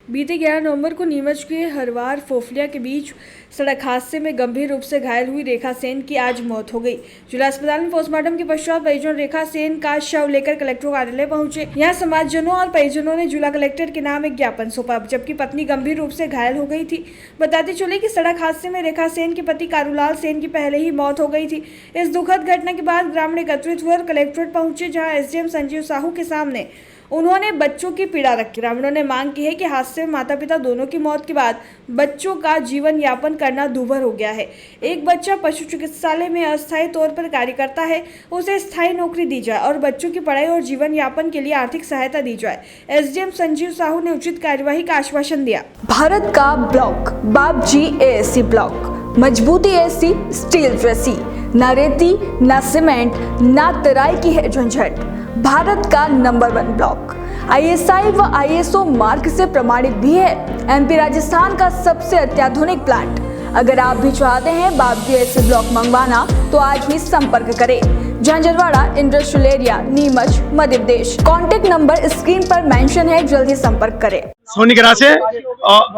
बीते 11 नवंबर को नीमच के हरवार फोफलिया के बीच सड़क हादसे में गंभीर रूप से घायल हुई रेखा सेन की आज मौत हो गई। जिला अस्पताल में पोस्टमार्टम के पश्चात परिजन रेखा सेन का शव लेकर कलेक्टर कार्यालय पहुंचे। यहां समाजजनों और परिजनों ने जिला कलेक्टर के नाम एक ज्ञापन सौंपा, जबकि पत्नी गंभीर रूप से घायल हो गई थी। बताते चले कि सड़क हादसे में रेखा सेन के पति कारूलाल सेन की पहले ही मौत हो गई थी। इस दुखद घटना के बाद ग्रामीण एकत्रित हुए और कलेक्ट्रेट पहुंचे, जहाँ एसडीएम संजीव साहू के सामने उन्होंने बच्चों की पीड़ा रखी। ग्रामीणों ने मांग की है कि हादसे में माता पिता दोनों की मौत के बाद बच्चों का जीवन यापन करना दूभर हो गया है। एक बच्चा पशु चिकित्सालय में अस्थायी तौर पर कार्य करता है, उसे स्थायी नौकरी दी जाए और बच्चों की पढ़ाई और जीवन यापन के लिए आर्थिक सहायता दी जाए। एसडीएम संजीव साहू ने उचित कार्यवाही का आश्वासन दिया। भारत का ब्लॉक बाबजी एएससी ब्लॉक, मजबूती एसी स्टील जैसी, न रेती न सीमेंट न तराई की है झंझट। भारत का नंबर 1 ब्लॉक आईएसआई व आईएसओ मार्क से प्रमाणित भी है। एमपी राजस्थान का सबसे अत्याधुनिक प्लांट। अगर आप भी चाहते हैं बाबजी एएससी ब्लॉक मंगवाना तो आज ही संपर्क करें। Jhanjharwada industrial area, Neemuch, Madhya Pradesh. Contact number screen पर मेंशन है, जल्द ही संपर्क करें। सोनीगरा से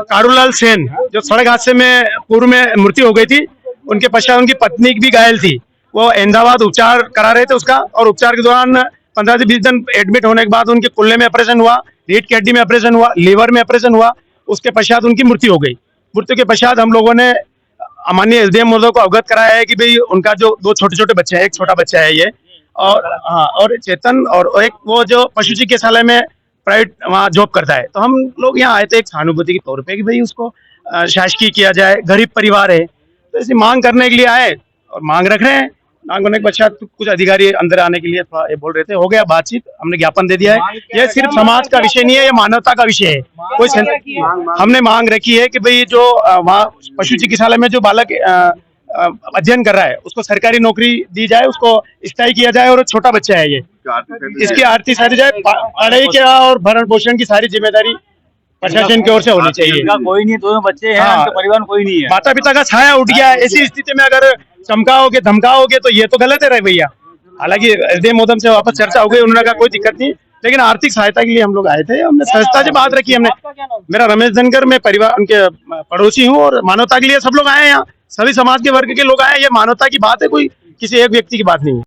कारूलाल सेन जो सड़क हादसे में पूर्व में मृत्यु हो गई थी, उनके पश्चात उनकी पत्नी भी घायल थी। वो अहमदाबाद उपचार करा रहे थे उसका, और उपचार के दौरान 15 से 20 दिन एडमिट होने के बाद उनके कुल्ले में ऑपरेशन हुआ, रीढ़ की हड्डी में ऑपरेशन हुआ, लीवर में ऑपरेशन हुआ। उसके पश्चात उनकी मृत्यु हो गई। मृत्यु के पश्चात हम लोगों ने माननीय एसडीएम महोदय को अवगत कराया है कि भाई उनका जो 2 छोटे बच्चे हैं, एक छोटा बच्चा है ये और चेतन, और एक वो जो पशु चिकित्सालय में प्राइवेट वहाँ जॉब करता है। तो हम लोग यहाँ आए थे एक सहानुभूति के तौर पे कि भाई उसको शासकीय किया जाए, गरीब परिवार है, तो ऐसी मांग करने के लिए आए और मांग रख रहे हैं। मांग होने के पश्चात कुछ अधिकारी अंदर आने के लिए थोड़ा ये बोल रहे थे, हो गया बातचीत, हमने ज्ञापन दे दिया है। ये सिर्फ समाज का विषय नहीं है, ये मानवता का विषय है। कोई हमने मांग रखी है कि भाई जो वहाँ पशु चिकित्सालय में जो बालक अध्ययन कर रहा है उसको सरकारी नौकरी दी जाए, उसको स्थायी किया जाए, और छोटा बच्चा है ये, इसकी आर्थिक सहायता जाए। पढ़ाई के और भरण पोषण की सारी जिम्मेदारी प्रशासन की ओर से होनी चाहिए। कोई नहीं, दोनों बच्चे हैं, उनका परिवार कोई नहीं है। माता पिता का छाया उठ गया है। ऐसी स्थिति में अगर चमकाओगे धमकाओगे तो ये तो गलत है भैया। हालांकि एसडीएम महोदय से वापस चर्चा हो गई, उन्होंने कहा कोई दिक्कत नहीं, लेकिन आर्थिक सहायता के लिए हम लोग आए थे। हमने संस्था से बात रखी। हमने, मेरा रमेश धनकर, मैं परिवार उनके पड़ोसी हूँ, और मानवता के लिए सब लोग आए हैं यहाँ, सभी समाज के वर्ग के लोग आए हैं। ये मानवता की बात है, कोई किसी एक व्यक्ति की बात नहीं है।